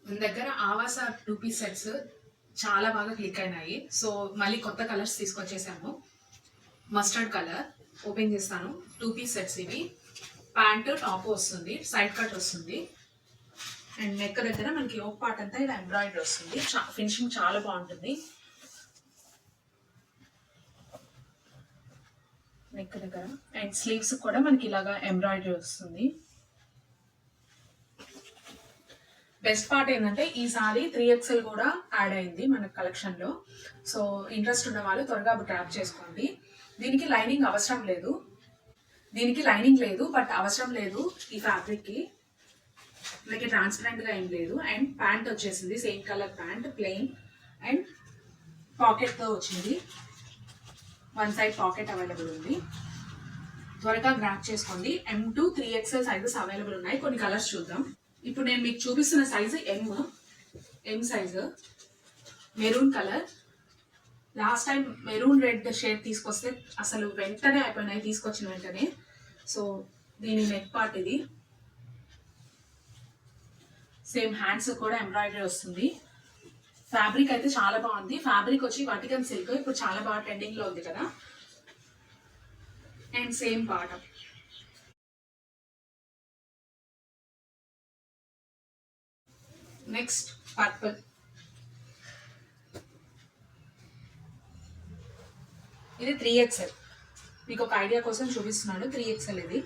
మన దగ్గర ఆవాస 2 piece sets చాలా బాగా క్లిక్ అయినాయి. సో మళ్ళీ కొత్త కలర్స్ తీసుకొచ్చేసాము. మస్టర్డ్ కలర్ ఓపెన్ చేస్తాను. 2 పీస్ సెట్స్ ఇవి. ప్యాంట్ టాప్ వస్తుంది, సైడ్ కట్ వస్తుంది అండ్ నెక్ దగ్గర మనకి యోక్ పార్ట్ అంతా ఇలా ఎంబ్రాయిడరీ వస్తుంది. ఫినిషింగ్ చాలా బాగుంటుంది. నెక్ దగ్గర అండ్ స్లీవ్స్ కూడా మనకి ఇలాగా ఎంబ్రాయిడరీ వస్తుంది. బెస్ట్ పార్ట్ ఏంటంటే ఈసారి 3XL కూడా యాడ్ అయింది మన కలెక్షన్లో. సో ఇంట్రెస్ట్ ఉన్న వాళ్ళు త్వరగా గ్రాబ్ చేసుకోండి. దీనికి లైనింగ్ అవసరం లేదు, బట్ అవసరం లేదు ఈ ఫ్యాబ్రిక్కి. మనకి ట్రాన్స్పరెంట్గా ఏం లేదు. అండ్ ప్యాంట్ వచ్చేసింది same colour pant, plain and పాకెట్తో వచ్చింది. వన్ సైడ్ పాకెట్ అవైలబుల్ ఉంది. త్వరగా గ్రాబ్ చేసుకోండి. M to 3XL sizes available ఉన్నాయి. కొన్ని కలర్స్ చూద్దాం. ఇప్పుడు నేను మీకు చూపిస్తున్న size M size, maroon colour. Last time maroon red shade తీసుకొస్తే అసలు వెంటనే అయిపోయినాయి తీసుకొచ్చిన వెంటనే. సో దీని నెక్ పార్ట్ ఇది. సేమ్ హ్యాండ్స్ కూడా ఎంబ్రాయిడరీ వస్తుంది. ఫ్యాబ్రిక్ అయితే చాలా బాగుంది. ఫ్యాబ్రిక్ వచ్చి వర్టికల్ సిల్క్, ఇప్పుడు చాలా బాగా ట్రెండింగ్లో ఉంది కదా. And same bottom. Next purple. ఇది 3XL. మీకు ఒక ఐడియా కోసం చూపిస్తున్నాను. 3XL ఇది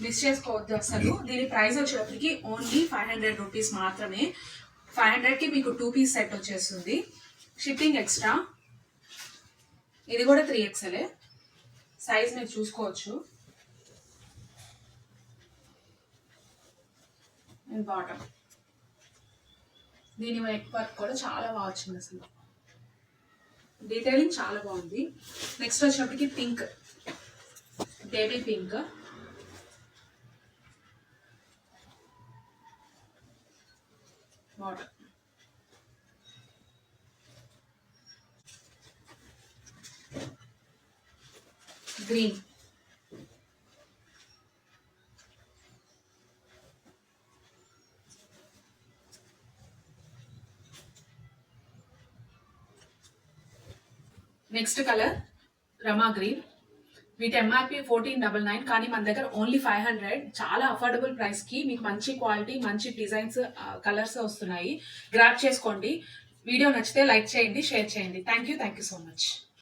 మిస్ చేసుకోవద్దు అసలు. దీని ప్రైస్ వచ్చేటప్పటికి ఓన్లీ 500 రూపీస్ మాత్రమే. 500కి మీకు 2 పీస్ సెట్ వచ్చేస్తుంది. Shipping extra. ఇది కూడా 3XL. సైజ్ మీరు చూసుకోవచ్చు. And bottom. దీని నెక్ వర్క్ కూడా చాలా బాగా వచ్చింది. అసలు డీటెయిలింగ్ చాలా బాగుంది. నెక్స్ట్ వచ్చేటప్పటికి pink, baby pink. Bottom. Green. Next colour Rama green. వీటి MRP 1499, కానీ మన దగ్గర ఓన్లీ 500. చాలా అఫోర్డబుల్ ప్రైస్కి మీకు మంచి క్వాలిటీ, మంచి డిజైన్స్, కలర్స్ వస్తున్నాయి. గ్రాబ్ చేసుకోండి. వీడియో నచ్చితే లైక్ చేయండి, షేర్ చేయండి. Thank you so much.